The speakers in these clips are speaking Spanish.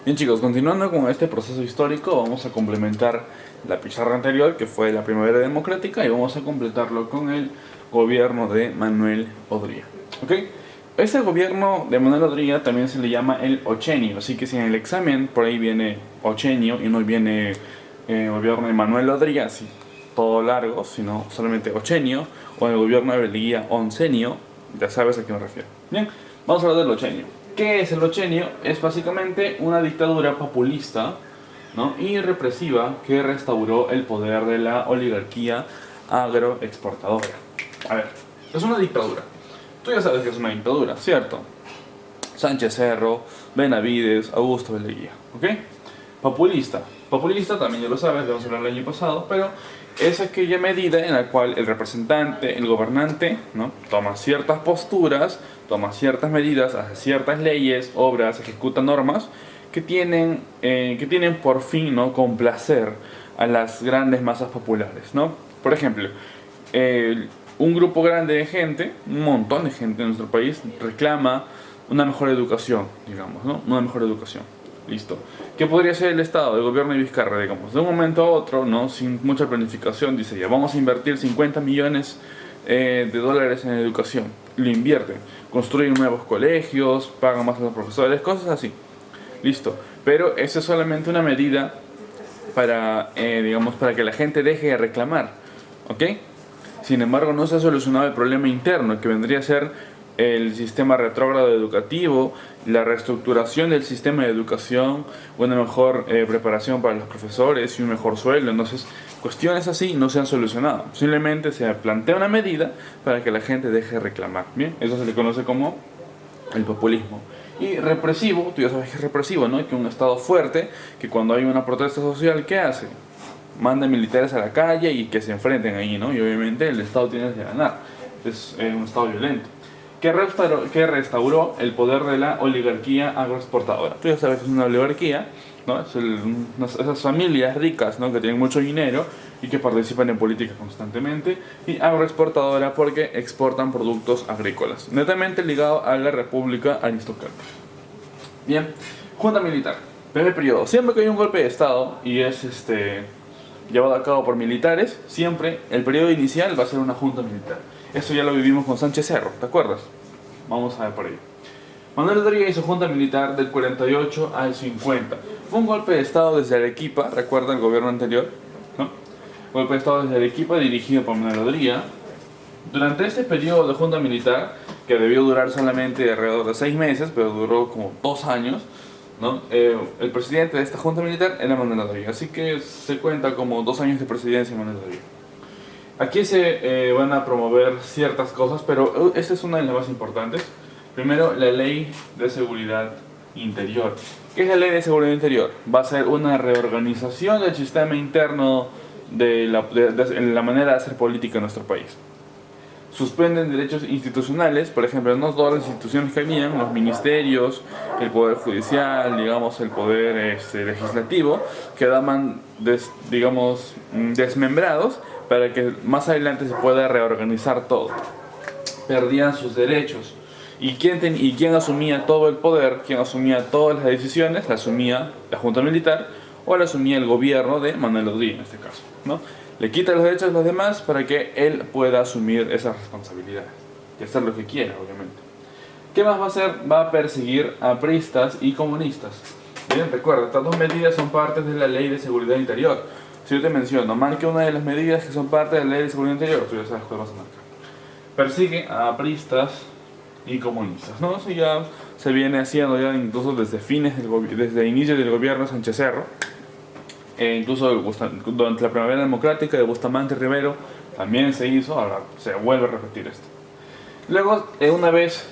Bien chicos, continuando con este proceso histórico, vamos a complementar la pizarra anterior, que fue la Primavera Democrática, y vamos a completarlo con el gobierno de Manuel Odría. ¿Ok? Este gobierno de Manuel Odría también se le llama el ochenio, así que si en el examen por ahí viene ochenio y no viene gobierno de Manuel Odría, así todo largo, sino solamente ochenio, o el gobierno de Leguía oncenio, ya sabes a qué me refiero. Bien, vamos a hablar del ochenio. ¿Qué es el ochenio? Es básicamente una dictadura populista, ¿no?, y represiva que restauró el poder de la oligarquía agroexportadora. A ver, es una dictadura. Tú ya sabes que es una dictadura, ¿cierto? Sánchez Cerro, Benavides, Augusto de Leguía, ¿ok? Populista. Populista también ya lo sabes, lo vamos a hablar el año pasado, pero es aquella medida en la cual el representante, el gobernante, ¿no?, toma ciertas posturas, toma ciertas medidas, hace ciertas leyes, obras, ejecuta normas que tienen por fin, ¿no?, complacer a las grandes masas populares, ¿no? Por ejemplo, un grupo grande de gente, un montón de gente en nuestro país reclama una mejor educación, digamos, ¿no? Una mejor educación. Listo. ¿Qué podría ser el Estado, el gobierno de Vizcarra, digamos? De un momento a otro, ¿no?, sin mucha planificación, dice ya, vamos a invertir 50 millones de dólares en educación. Lo invierten. Construyen nuevos colegios, pagan más a los profesores, cosas así. Listo. Pero eso es solamente una medida para, digamos, para que la gente deje de reclamar. ¿Ok? Sin embargo, no se ha solucionado el problema interno, que vendría a ser el sistema retrógrado educativo, la reestructuración del sistema de educación, una mejor preparación para los profesores y un mejor sueldo. Entonces, cuestiones así no se han solucionado. Simplemente se plantea una medida para que la gente deje de reclamar. Bien, eso se le conoce como el populismo. Y represivo, tú ya sabes que es represivo, ¿no? Que un Estado fuerte, que cuando hay una protesta social, ¿qué hace? Manda militares a la calle y que se enfrenten ahí, ¿no? Y obviamente el Estado tiene que ganar. Es un Estado violento. Que restauró el poder de la oligarquía agroexportadora. Tú ya sabes que es una oligarquía, ¿no? Esas familias ricas, ¿no?, que tienen mucho dinero y que participan en política constantemente. Y agroexportadora porque exportan productos agrícolas, netamente ligado a la República Aristocrática. Bien, Junta Militar. Primer periodo. Siempre que hay un golpe de Estado y es llevado a cabo por militares, siempre el periodo inicial va a ser una junta militar. Esto ya lo vivimos con Sánchez Cerro, ¿te acuerdas? Vamos a ver por ahí. Manuel Odría hizo junta militar del 48 al 50. Fue un golpe de Estado desde Arequipa, ¿recuerda el gobierno anterior? ¿No? Golpe de Estado desde Arequipa dirigido por Manuel Odría. Durante este periodo de junta militar, que debió durar solamente alrededor de 6 meses, pero duró como 2 años, ¿no? El presidente de esta junta militar era Manuel Odría, así que se cuenta como 2 años de presidencia de Manuel Odría. Aquí se van a promover ciertas cosas, pero esta es una de las más importantes. Primero, la Ley de Seguridad Interior. ¿Qué es la Ley de Seguridad Interior? Va a ser una reorganización del sistema interno de la manera de hacer política en nuestro país. Suspenden derechos institucionales, por ejemplo, no todas las instituciones que habían, los ministerios, el poder judicial, digamos, el poder legislativo, quedaban, digamos, desmembrados para que más adelante se pueda reorganizar todo. Perdían sus derechos. ¿Y quién asumía todo el poder? ¿Quién asumía todas las decisiones? La asumía la Junta Militar o la asumía el gobierno de Manuel Odría en este caso, ¿no? Le quita los derechos a los demás para que él pueda asumir esas responsabilidades y hacer lo que quiera, obviamente. ¿Qué más va a hacer? Va a perseguir a priistas y comunistas. Bien, recuerda, estas dos medidas son partes de la Ley de Seguridad Interior. Si yo te menciono, marque una de las medidas que son parte de la Ley de Seguridad Interior, tú ya sabes cuál vas a marcar. Persigue a priistas y comunistas, ¿no? Eso ya se viene haciendo ya incluso desde inicios del gobierno de Sánchez Cerro. Incluso durante la Primavera Democrática de Bustamante Rivero también se hizo, ahora se vuelve a repetir esto. Luego, una vez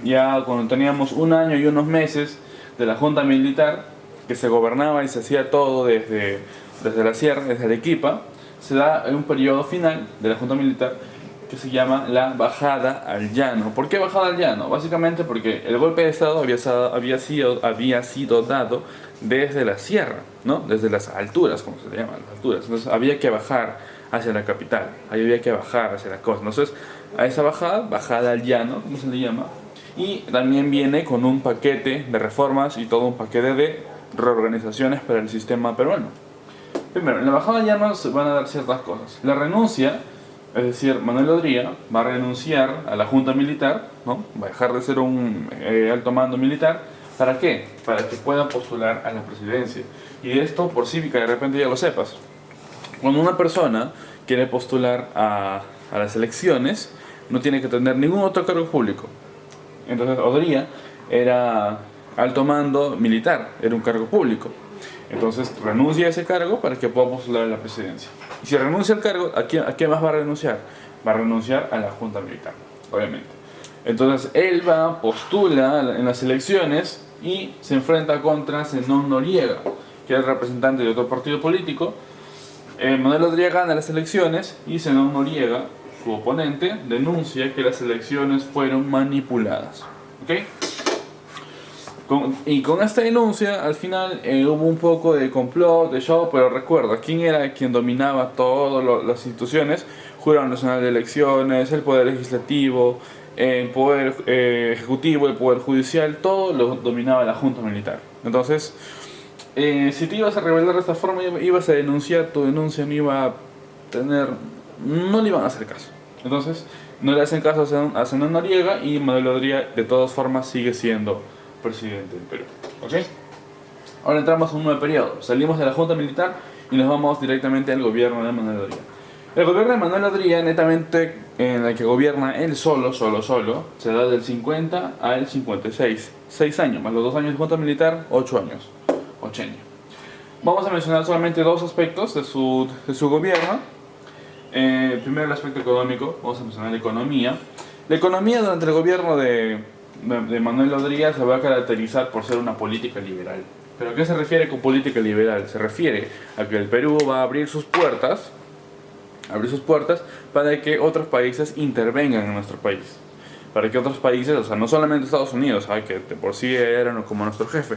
ya cuando teníamos 1 año y unos meses de la Junta Militar, que se gobernaba y se hacía todo desde la sierra, desde Arequipa, se da un periodo final de la Junta Militar que se llama la bajada al llano. ¿Por qué bajada al llano? Básicamente porque el golpe de Estado había sido dado desde la sierra, ¿no? Desde las alturas, como se le llama, las alturas. Entonces había que bajar hacia la capital, ahí había que bajar hacia la costa. Entonces, a esa bajada al llano, ¿cómo se le llama? y también viene con un paquete de reformas y todo un paquete de reorganizaciones para el sistema peruano. Primero, en la bajada ya nos van a dar ciertas cosas. La renuncia, es decir, Manuel Odría va a renunciar a la junta militar, ¿no? Va a dejar de ser un alto mando militar. ¿Para qué? Para que pueda postular a la presidencia. Y esto por cívica, de repente ya lo sepas. Cuando una persona quiere postular a las elecciones, no tiene que tener ningún otro cargo público. Entonces Odría era alto mando militar, era un cargo público. Entonces renuncia a ese cargo para que pueda postular a la presidencia. Y si renuncia al cargo, ¿a qué más va a renunciar? Va a renunciar a la junta militar, obviamente. Entonces él postula en las elecciones y se enfrenta contra Zenón Noriega, que es el representante de otro partido político. Manuel Odría gana las elecciones y Zenón Noriega, su oponente, denuncia que las elecciones fueron manipuladas. ¿Ok? Y con esta denuncia, al final hubo un poco de complot, de show, pero recuerda, ¿quién era quien dominaba todas las instituciones? Jurado Nacional de Elecciones, el Poder Legislativo, el Poder Ejecutivo, el Poder Judicial, todo lo dominaba la Junta Militar. Entonces, si te ibas a rebelar de esta forma, ibas a denunciar, tu denuncia no iba a tener, no le iban a hacer caso. Entonces, no le hacen caso a Zenón Noriega y Manuel Odría de todas formas sigue siendo presidente del Perú. ¿Ok? Ahora entramos a un nuevo periodo. Salimos de la Junta Militar y nos vamos directamente al gobierno de Manuel Odría. El gobierno de Manuel Odría, netamente en el que gobierna él solo, se da del 50 al 56. 6 años, más los 2 años de Junta Militar, 8 años. 8 años. Vamos a mencionar solamente dos aspectos de su gobierno. Primero el aspecto económico, vamos a mencionar la economía. La economía durante el gobierno de Manuel Odría se va a caracterizar por ser una política liberal. ¿Pero a qué se refiere con política liberal? Se refiere a que el Perú va a abrir sus puertas para que otros países intervengan en nuestro país. Para que otros países, o sea, no solamente Estados Unidos, que de por sí eran como nuestro jefe,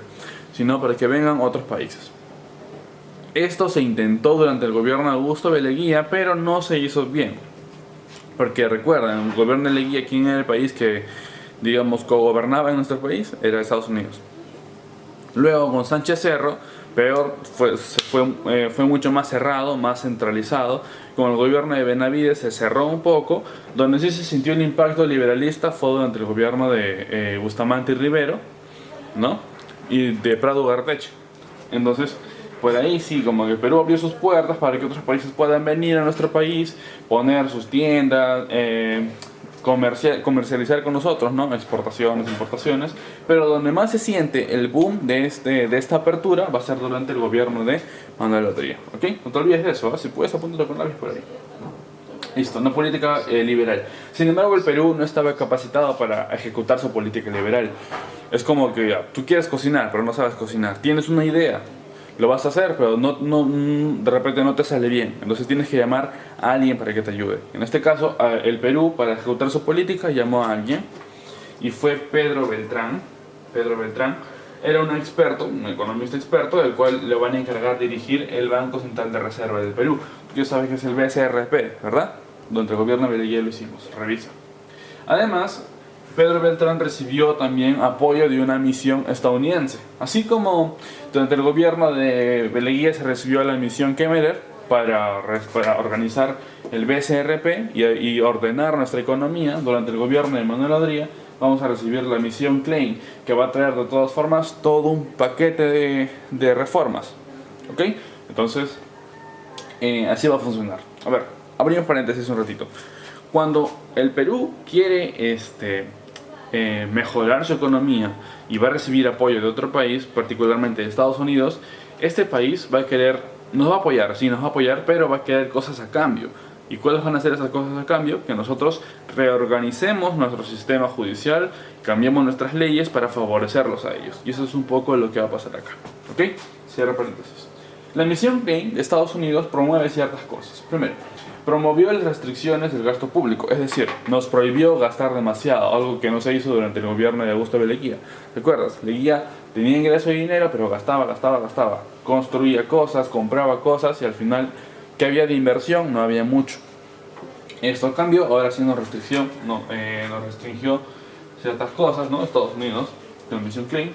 sino para que vengan otros países. Esto se intentó durante el gobierno de Augusto B. Leguía, pero no se hizo bien. Porque recuerden, el gobierno de Leguía, ¿quién era el país que, digamos, cogobernaba en nuestro país? Era Estados Unidos. Luego con Sánchez Cerro, peor, fue mucho más cerrado, más centralizado. Con el gobierno de Benavides se cerró un poco. Donde sí se sintió el impacto liberalista fue durante el gobierno de Bustamante y Rivero, ¿no? Y de Prado Ugarteche. Entonces, por ahí sí, como que Perú abrió sus puertas para que otros países puedan venir a nuestro país, poner sus tiendas, comercializar con nosotros, ¿no? Exportaciones, importaciones. Pero donde más se siente el boom de esta apertura va a ser durante el gobierno de Manuel Odría. ¿Ok? No te olvides de eso, si puedes apúntalo con lápiz por ahí. Listo, una política liberal. Sin embargo, el Perú no estaba capacitado para ejecutar su política liberal. Es como que tú quieres cocinar, pero no sabes cocinar. Tienes una idea, lo vas a hacer, pero de repente no te sale bien. Entonces tienes que llamar a alguien para que te ayude. En este caso, el Perú, para ejecutar su política, llamó a alguien. Y fue Pedro Beltrán. Pedro Beltrán era un experto, un economista experto, del cual le van a encargar dirigir el Banco Central de Reserva del Perú. Ya sabes que es el BCRP, ¿verdad? Durante el gobierno de Leguía lo hicimos. Revisa. Además, Pedro Beltrán recibió también apoyo de una misión estadounidense. Así como durante el gobierno de Leguía se recibió la misión Kemmerer para organizar el BCRP y ordenar nuestra economía, durante el gobierno de Manuel Odría vamos a recibir la misión Klein, que va a traer de todas formas todo un paquete de reformas. ¿Ok? Entonces, así va a funcionar. A ver, abrimos paréntesis un ratito. Cuando el Perú quiere mejorar su economía y va a recibir apoyo de otro país, particularmente de Estados Unidos, este país va a querer, nos va a apoyar, sí, nos va a apoyar, pero va a querer cosas a cambio. ¿Y cuáles van a ser esas cosas a cambio? Que nosotros reorganicemos nuestro sistema judicial, cambiemos nuestras leyes para favorecerlos a ellos. Y eso es un poco lo que va a pasar acá. ¿Ok? Cierro paréntesis. La misión Klein de Estados Unidos promueve ciertas cosas. Primero, promovió las restricciones del gasto público, es decir, nos prohibió gastar demasiado, algo que no se hizo durante el gobierno de Augusto B. Leguía. ¿Recuerdas? Leguía tenía ingreso de dinero, pero gastaba. Construía cosas, compraba cosas y al final, ¿qué había de inversión? No había mucho. Esto cambió, ahora sí nos restringió ciertas cosas, ¿no? Estados Unidos, con la misión Klein.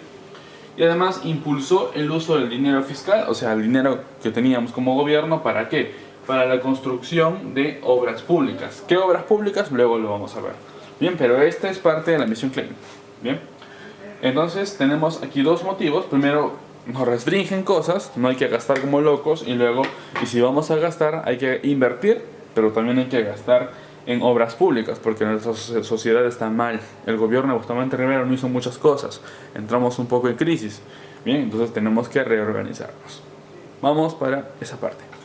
Y además impulsó el uso del dinero fiscal, o sea, el dinero que teníamos como gobierno, ¿para qué? Para la construcción de obras públicas. ¿Qué obras públicas? Luego lo vamos a ver. Bien, pero esta es parte de la misión Klein. Bien, entonces tenemos aquí dos motivos. Primero, nos restringen cosas, no hay que gastar como locos. Y luego, y si vamos a gastar, hay que invertir, pero también hay que gastar en obras públicas, porque nuestra sociedad está mal. El gobierno de Bustamante Rivera no hizo muchas cosas. Entramos un poco en crisis. Bien, entonces tenemos que reorganizarnos. Vamos para esa parte.